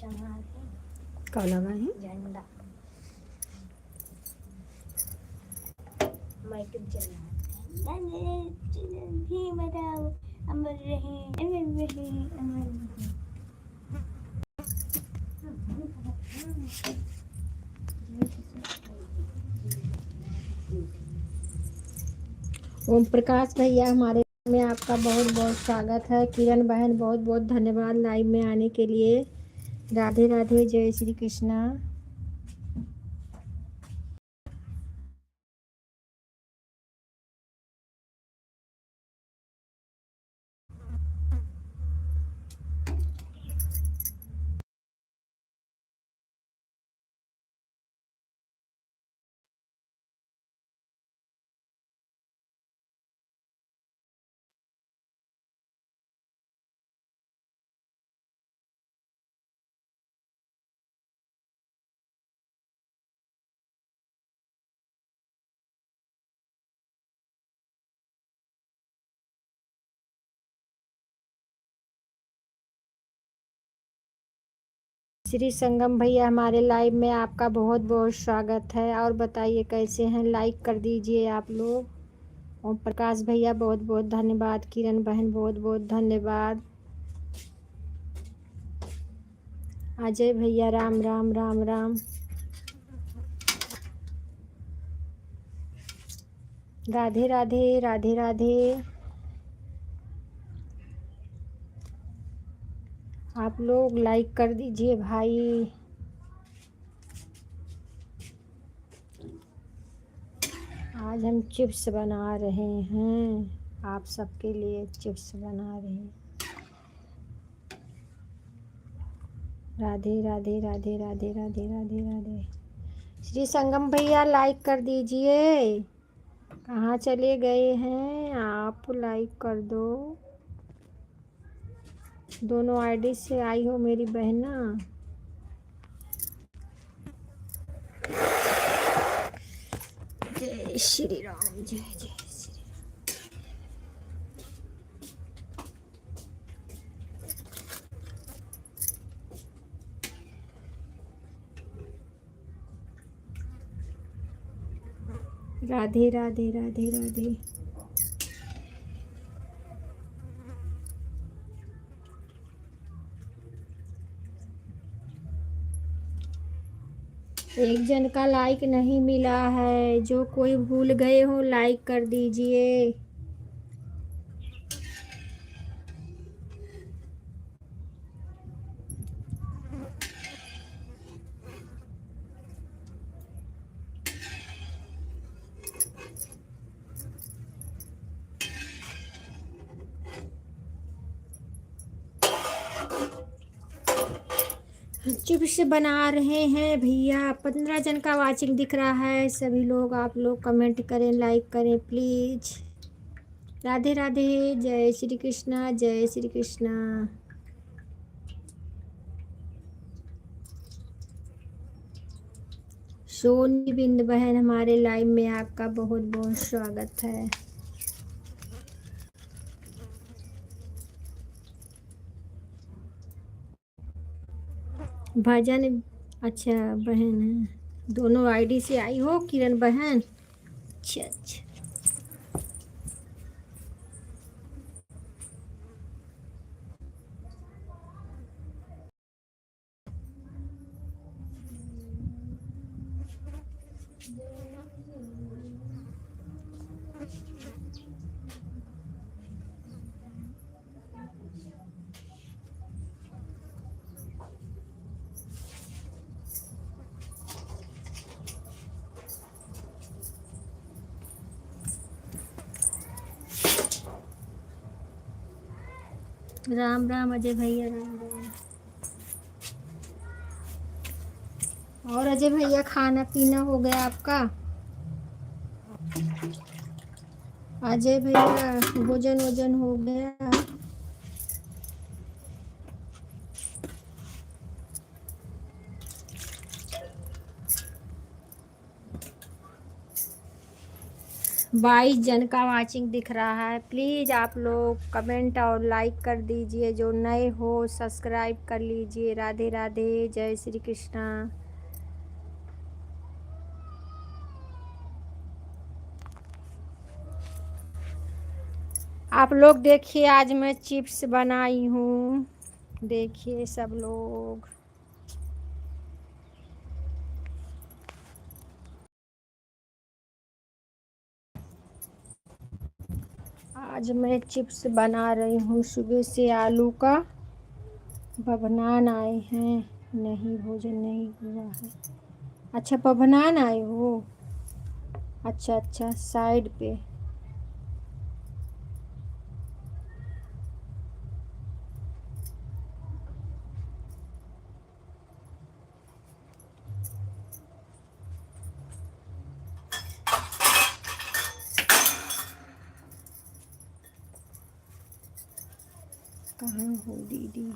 क्या लगा है? झंडा माइक जला भीम राव अमर रहे अमर रहे अमर रहे। ओम प्रकाश भैया हमारे में आपका बहुत बहुत स्वागत है। किरण बहन बहुत बहुत धन्यवाद लाइव में आने के लिए। राधे राधे, जय श्री कृष्णा। श्री संगम भैया हमारे लाइव में आपका बहुत बहुत स्वागत है। और बताइए कैसे हैं, लाइक कर दीजिए आप लोग। ओम प्रकाश भैया बहुत बहुत धन्यवाद। किरण बहन बहुत बहुत धन्यवाद। अजय भैया राम राम राम राम। राधे राधे राधे राधे। आप लोग लाइक कर दीजिए भाई। आज हम चिप्स बना रहे हैं, आप सबके लिए चिप्स बना रहे हैं। राधे राधे राधे राधे राधे राधे राधे। श्री संगम भैया लाइक कर दीजिए। कहाँ चले गए हैं आप? लाइक कर दो। दोनों आईडी से आई हो मेरी बहना। जय श्री राम, जय जय श्री राधे राधे राधे राधे। एक जन का लाइक नहीं मिला है, जो कोई भूल गए हो लाइक कर दीजिए। चिप्स बना रहे हैं भैया। 15 जन का वाचिंग दिख रहा है। सभी लोग आप लोग कमेंट करें, लाइक करें प्लीज। राधे राधे, जय श्री कृष्णा, जय श्री कृष्णा। सोनी बिंद बहन हमारे लाइव में आपका बहुत बहुत स्वागत है। भजन, अच्छा बहन है, दोनों आईडी से आई हो किरण बहन। अच्छा अच्छा। राम राम अजय भैया, राम राम। और अजय भैया खाना पीना हो गया आपका? अजय भैया भोजन वोजन हो गया? 22 जन का वाचिंग दिख रहा है। प्लीज़ आप लोग कमेंट और लाइक कर दीजिए। जो नए हो सब्सक्राइब कर लीजिए। राधे राधे, जय श्री कृष्णा। आप लोग देखिए, आज मैं चिप्स बनाई हूँ। देखिए सब लोग। आज मैं चिप्स बना रही हूँ। सुबह से आलू का बबनान आए हैं। नहीं, भोजन नहीं हुआ है। अच्छा, बबनान आए हो। अच्छा अच्छा, साइड पे। कहाँ हो दीदी?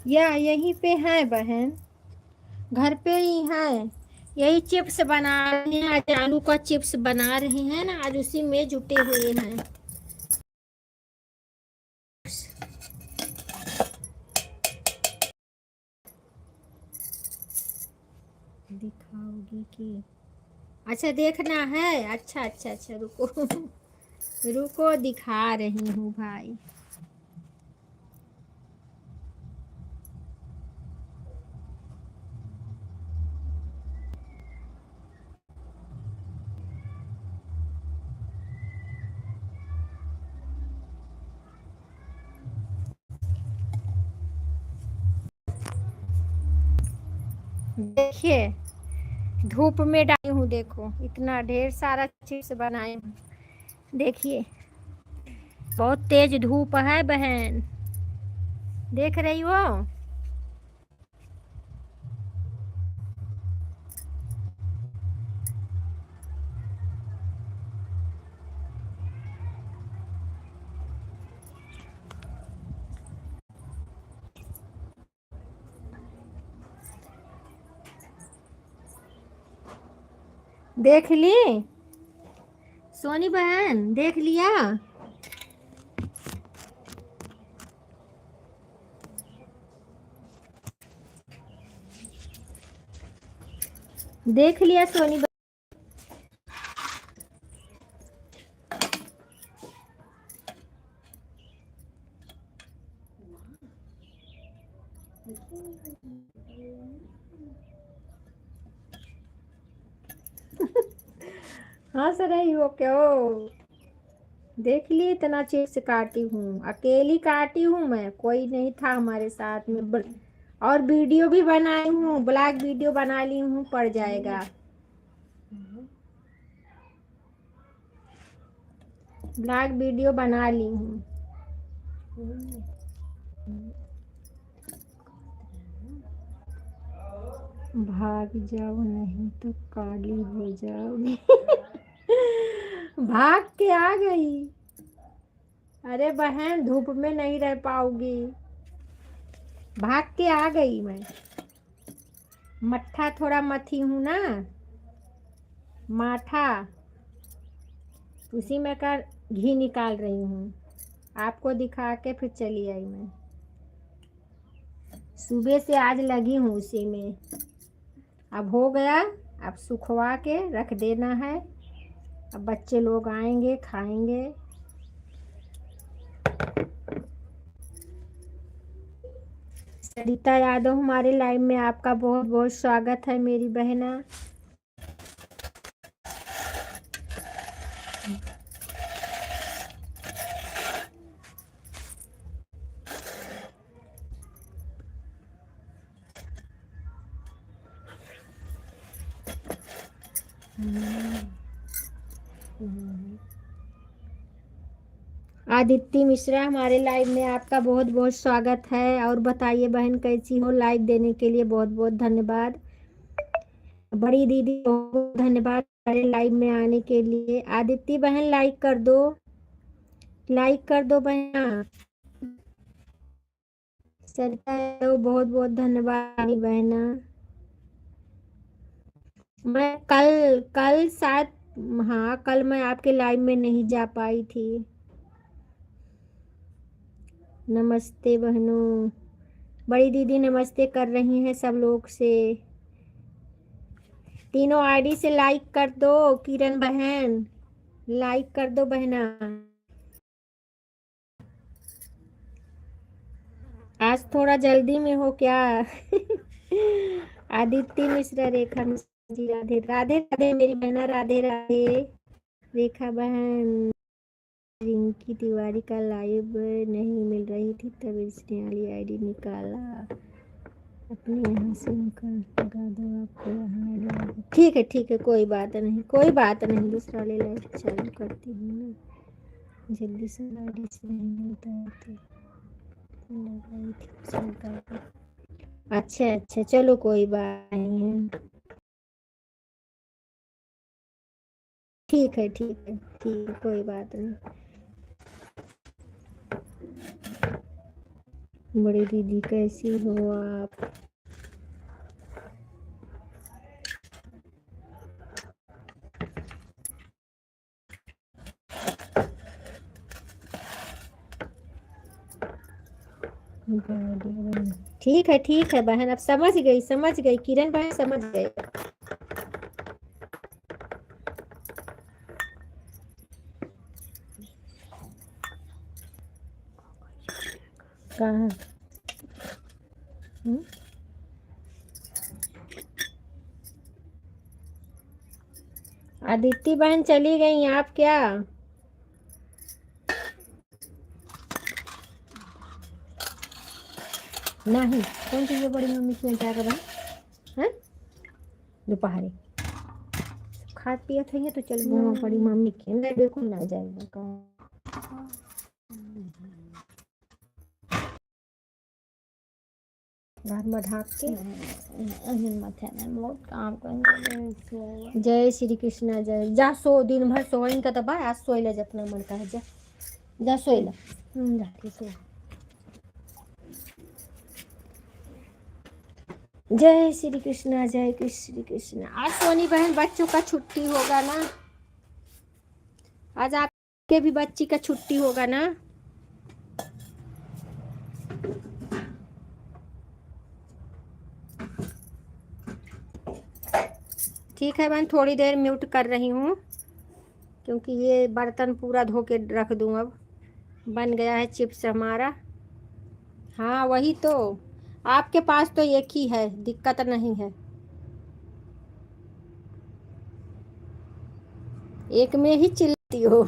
या यहीं पे है बहन, घर पे ही है। यही चिप्स बना रहे हैं। आज आलू का चिप्स बना रहे हैं ना, आज उसी में जुटे हुए हैं। दिखाओगी कि? अच्छा, देखना है। अच्छा अच्छा अच्छा, रुको रुको, दिखा रही हूँ भाई। देखिए, धूप में डाली हूँ। देखो, इतना ढेर सारा चिप्स बनाए हूँ। देखिए, बहुत तेज धूप है बहन, देख रही हो? देख ली सोनी बहन, देख लिया? देख लिया सोनी बहन? हंस रही हो क्यों? देख ली, इतना चिप्स काटी हूँ। अकेली काटी हूँ मैं, कोई नहीं था हमारे साथ में। और वीडियो भी बनाई हूँ, ब्लॉग वीडियो बना ली हूँ, पड़ जाएगा। ब्लॉग वीडियो बना ली हूँ। भाग जाओ, नहीं तो काली हो जाओगी भाग के आ गई। अरे बहन, धूप में नहीं रह पाऊंगी, भाग के आ गई मैं। मट्ठा थोड़ा मथी हूँ ना, माठा, उसी में का घी निकाल रही हूँ। आपको दिखा के फिर चली आई मैं। सुबह से आज लगी हूँ उसी में। अब हो गया, अब सुखवा के रख देना है। अब बच्चे लोग आएंगे, खाएंगे। सरिता यादव हमारे लाइव में आपका बहुत बहुत स्वागत है मेरी बहना। आदित्य मिश्रा हमारे लाइव में आपका बहुत बहुत स्वागत है। और बताइए बहन, कैसी हो? लाइक देने के लिए बहुत बहुत धन्यवाद। बड़ी दीदी, बहुत बहुत धन्यवाद हमारे लाइव में आने के लिए। आदित्य बहन, लाइक कर दो, लाइक कर दो बहन। सरिता यादव, बहुत बहुत धन्यवाद बहना। मैं कल कल शायद हाँ, कल मैं आपके लाइव में नहीं जा पाई थी। नमस्ते बहनों। बड़ी दीदी नमस्ते कर रही हैं सब लोग से। तीनों आईडी से लाइक कर दो किरण बहन, लाइक कर दो बहना। आज थोड़ा जल्दी में हो क्या? आदित्य मिश्रा, रेखा मिश्रा जी, राधे राधे राधे मेरी बहना, राधे राधे। रेखा बहन, रिंकी तिवारी का लाइव नहीं मिल रही थी तब इसने वाली आईडी निकाला। अपने यहाँ से निकाल लगा दो, आपको यहाँ आईडी लगा। ठीक है कोई बात नहीं, कोई बात नहीं, दूसरा वाले लाइव चालू करती हूँ ना। जल्दी से आईडी से नहीं मिलता है तो लगाई थी उसे निकाल कर। अच्छा चलो कोई बात नहीं है। ठीक है कोई बात नहीं। बड़ी दीदी कैसी हो आप? ठीक है बहन, अब समझ गई किरण बहन, समझ गए। कहाँ? अदिति बहन चली गई आप क्या? नहीं, कौन सी ये बड़ी मम्मी क्यों क्या कर रहा है? दोपहर खा पिया थे तो चल बड़ी मम्मी के मैं देखो ना जाएगा घर में ढाक के माथे में बहुत काम करेंगे। जय श्री कृष्णा जय। जा सो, दिन भर सोइन का दबा, आज सोइला जितना मन का है, जा सोइला। जा सो। जय श्री कृष्णा आज सोनी बहन बच्चों का छुट्टी होगा ना? आज आपके भी बच्ची का छुट्टी होगा ना? ठीक है बहन, थोड़ी देर म्यूट कर रही हूँ क्योंकि ये बर्तन पूरा धो के रख दूँ। अब बन गया है चिप्स हमारा। हाँ वही तो, आपके पास तो एक ही है, दिक्कत नहीं है। एक में ही चिल्लाती हो।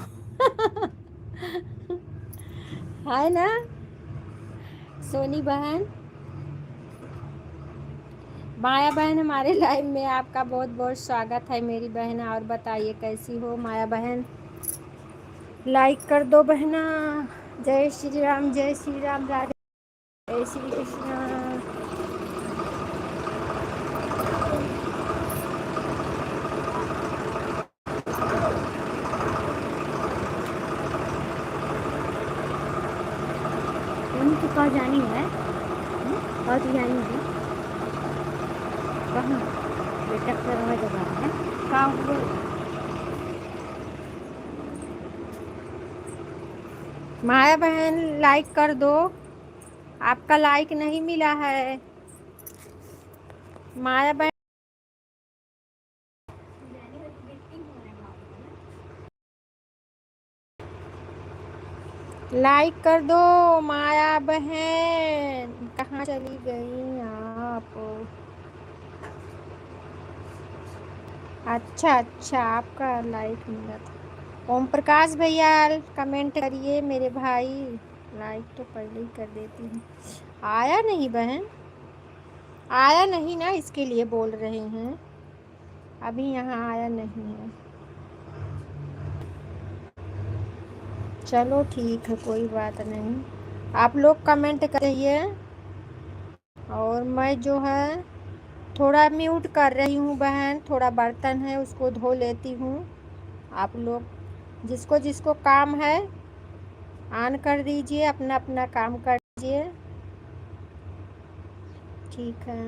है ना सोनी बहन? माया बहन, हमारे लाइव में आपका बहुत बहुत स्वागत है मेरी बहन। और बताइए कैसी हो माया बहन? लाइक कर दो बहना। जय श्री राम राधे, जय श्री कृष्णा। तो कहाँ जानी है? और तो जानी है कहाँ? बेटा करवा जगह है कहाँ हुआ? माया बहन लाइक कर दो, आपका लाइक नहीं मिला है माया बहन। लाइक कर दो माया बहन, कहाँ चली गई आप? अच्छा आपका लाइक मिला था। ओम प्रकाश भैया कमेंट करिए मेरे भाई, लाइक तो पहले ही कर देती हूँ। आया नहीं बहन, आया नहीं ना, इसके लिए बोल रहे हैं। अभी यहाँ आया नहीं है। चलो ठीक है कोई बात नहीं, आप लोग कमेंट करिए। और मैं जो है थोड़ा म्यूट कर रही हूँ बहन, थोड़ा बर्तन है उसको धो लेती हूँ। आप लोग जिसको जिसको काम है ऑन कर दीजिए, अपना अपना काम कर दीजिए। ठीक है।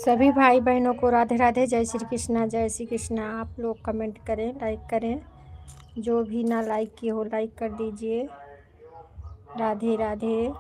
सभी भाई बहनों को राधे राधे, जय श्री कृष्णा, जय श्री कृष्णा। आप लोग कमेंट करें, लाइक करें। जो भी ना लाइक किए हो लाइक कर दीजिए। राधे राधे।